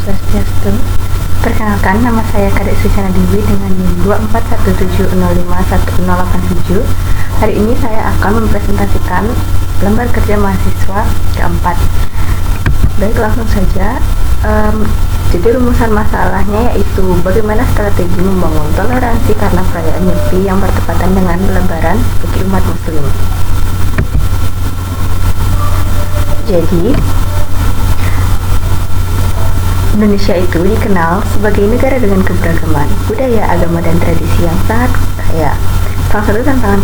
Swastiastu. Perkenalkan, nama saya Kadek Suciana Dewi dengan NIM 2417051087. Hari ini saya akan mempresentasikan lembar kerja mahasiswa keempat. Baik, langsung saja. Jadi rumusan masalahnya yaitu bagaimana strategi membangun toleransi karena perayaan Nyepi yang bertepatan dengan Lebaran bagi umat Muslim. Jadi, Indonesia itu dikenal sebagai negara dengan keberagaman budaya, agama, dan tradisi yang sangat kaya. Salah satu tantangan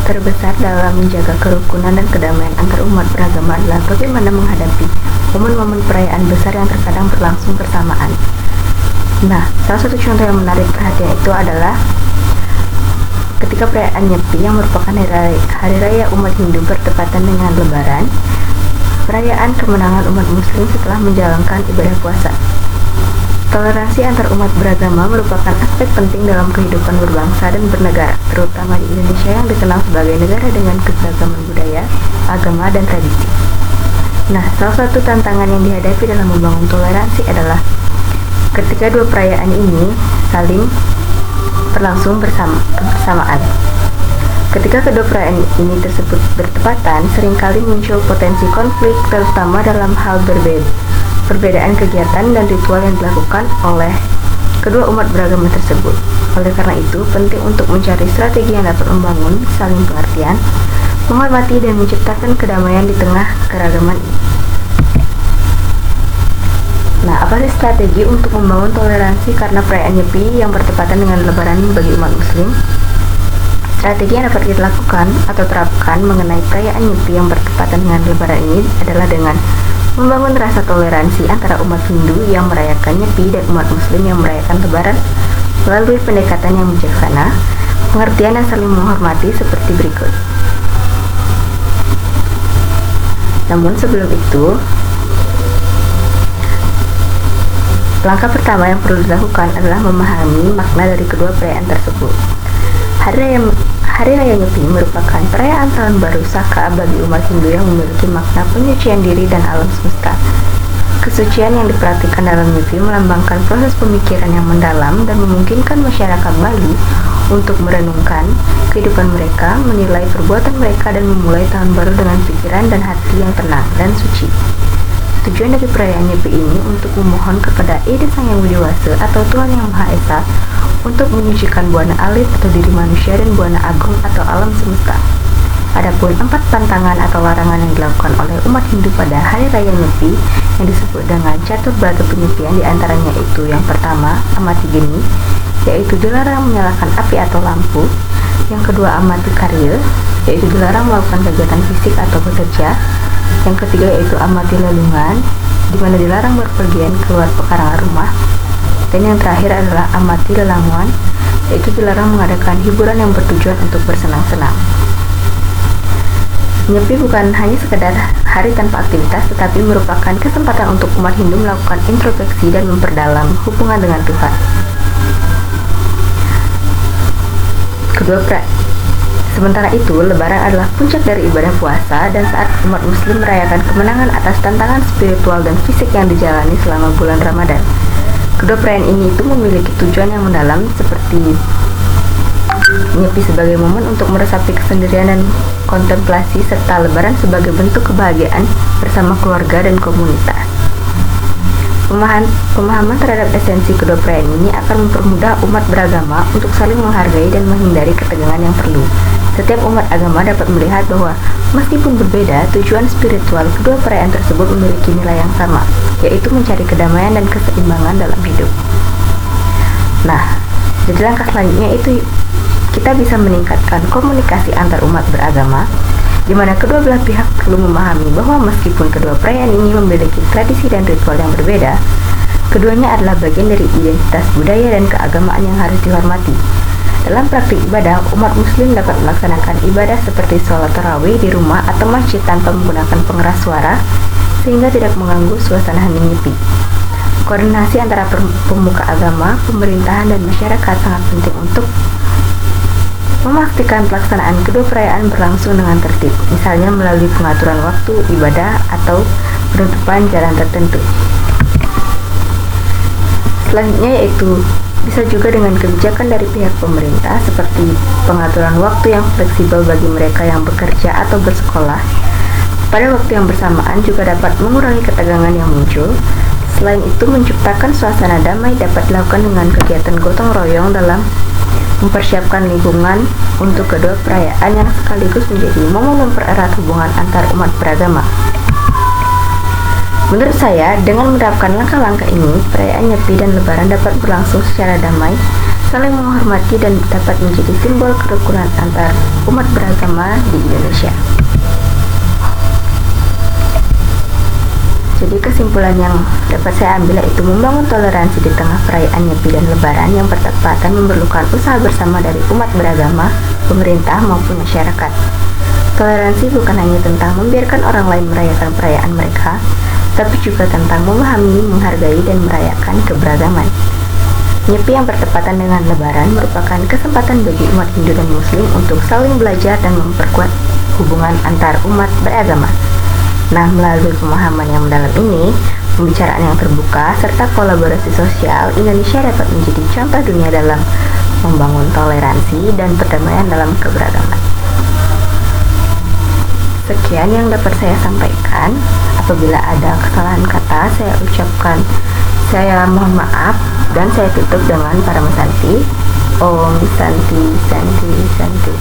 terbesar dalam menjaga kerukunan dan kedamaian antar umat beragama adalah bagaimana menghadapi momen-momen perayaan besar yang terkadang berlangsung bersamaan. Nah, salah satu contoh yang menarik perhatian itu adalah ketika perayaan Nyepi yang merupakan hari raya umat Hindu bertepatan dengan Lebaran, perayaan kemenangan umat Muslim setelah menjalankan ibadah puasa. Toleransi antar umat beragama merupakan aspek penting dalam kehidupan berbangsa dan bernegara, terutama di Indonesia yang dikenal sebagai negara dengan keberagaman budaya, agama, dan tradisi. Nah, salah satu tantangan yang dihadapi dalam membangun toleransi adalah ketika dua perayaan ini saling berlangsung bersamaan. Ketika kedua perayaan ini tersebut bertepatan, seringkali muncul potensi konflik, terutama dalam hal perbedaan kegiatan dan ritual yang dilakukan oleh kedua umat beragama tersebut. Oleh karena itu, penting untuk mencari strategi yang dapat membangun saling pengertian, menghormati, dan menciptakan kedamaian di tengah keragaman ini. Nah, apa sih strategi untuk membangun toleransi karena perayaan Nyepi yang bertepatan dengan Lebaran bagi umat Muslim? Strategi yang dapat kita lakukan atau terapkan mengenai perayaan Nyepi yang bertepatan dengan Lebaran ini adalah dengan membangun rasa toleransi antara umat Hindu yang merayakan Nyepi dan umat Muslim yang merayakan Lebaran melalui pendekatan yang bijaksana, pengertian dan saling menghormati seperti berikut. Namun sebelum itu, langkah pertama yang perlu dilakukan adalah memahami makna dari kedua perayaan tersebut. Hari Raya Nyepi merupakan perayaan tahun baru Saka bagi umat Hindu yang memiliki makna penyucian diri dan alam semesta. Kesucian yang diperhatikan dalam Nyepi melambangkan proses pemikiran yang mendalam dan memungkinkan masyarakat Bali untuk merenungkan kehidupan mereka, menilai perbuatan mereka, dan memulai tahun baru dengan pikiran dan hati yang tenang dan suci. Tujuan dari perayaan Nyepi ini untuk memohon kepada Ida Sang Yang Widi Wasa atau Tuhan Yang Maha Esa untuk menyucikan buana alit atau diri manusia dan buana agung atau alam semesta. Adapun 4 pantangan atau larangan yang dilakukan oleh umat Hindu pada Hari Raya Nyepi yang disebut dengan catur braga penyepian, diantaranya itu yang pertama, amati geni, yaitu dilarang menyalakan api atau lampu. Yang kedua, amati karya, yaitu dilarang melakukan kegiatan fisik atau bekerja. Yang ketiga yaitu amati lelungan, di mana dilarang berpergian keluar pekarangan rumah. Dan yang terakhir adalah amati lelamuan, yaitu dilarang mengadakan hiburan yang bertujuan untuk bersenang-senang. Nyepi bukan hanya sekedar hari tanpa aktivitas, tetapi merupakan kesempatan untuk umat Hindu melakukan introspeksi dan memperdalam hubungan dengan Tuhan. Sementara itu, Lebaran adalah puncak dari ibadah puasa dan saat umat Muslim merayakan kemenangan atas tantangan spiritual dan fisik yang dijalani selama bulan Ramadan. Kedua perayaan ini itu memiliki tujuan yang mendalam, seperti Nyepi sebagai momen untuk meresapi kesendirian dan kontemplasi, serta Lebaran sebagai bentuk kebahagiaan bersama keluarga dan komunitas. Pemahaman terhadap esensi kedua perayaan ini akan mempermudah umat beragama untuk saling menghargai dan menghindari ketegangan yang perlu. Setiap umat agama dapat melihat bahwa meskipun berbeda, tujuan spiritual kedua perayaan tersebut memiliki nilai yang sama, yaitu mencari kedamaian dan keseimbangan dalam hidup. Nah, jadi langkah selanjutnya itu kita bisa meningkatkan komunikasi antar umat beragama, di mana kedua belah pihak perlu memahami bahwa meskipun kedua perayaan ini memiliki tradisi dan ritual yang berbeda, keduanya adalah bagian dari identitas budaya dan keagamaan yang harus dihormati. Dalam praktik ibadah, umat Muslim dapat melaksanakan ibadah seperti sholat tarawih di rumah atau masjid tanpa menggunakan pengeras suara, sehingga tidak mengganggu suasana hening Nyepi. Koordinasi antara pemuka agama, pemerintahan, dan masyarakat sangat penting untuk memastikan pelaksanaan kedua perayaan berlangsung dengan tertib, misalnya melalui pengaturan waktu ibadah atau penutupan jalan tertentu. Selanjutnya yaitu bisa juga dengan kebijakan dari pihak pemerintah seperti pengaturan waktu yang fleksibel bagi mereka yang bekerja atau bersekolah. Pada waktu yang bersamaan juga dapat mengurangi ketegangan yang muncul. Selain itu, menciptakan suasana damai dapat dilakukan dengan kegiatan gotong royong dalam mempersiapkan lingkungan untuk kedua perayaan yang sekaligus menjadi momen mempererat hubungan antar umat beragama. Menurut saya, dengan menerapkan langkah-langkah ini, perayaan Nyepi dan Lebaran dapat berlangsung secara damai, saling menghormati, dan dapat menjadi simbol kerukunan antar umat beragama di Indonesia. Jadi kesimpulan yang dapat saya ambil yaitu membangun toleransi di tengah perayaan Nyepi dan Lebaran yang bertepatan memerlukan usaha bersama dari umat beragama, pemerintah maupun masyarakat. Toleransi bukan hanya tentang membiarkan orang lain merayakan perayaan mereka, tapi juga tentang memahami, menghargai, dan merayakan keberagaman. Nyepi yang bertepatan dengan Lebaran merupakan kesempatan bagi umat Hindu dan Muslim untuk saling belajar dan memperkuat hubungan antar umat beragama. Nah, melalui pemahaman yang mendalam ini, pembicaraan yang terbuka, serta kolaborasi sosial, Indonesia dapat menjadi contoh dunia dalam membangun toleransi dan perdamaian dalam keberagaman. Sekian yang dapat saya sampaikan. Apabila ada kesalahan kata, saya mohon maaf, dan saya tutup dengan Paramasanti. Om Santi Santi Santi.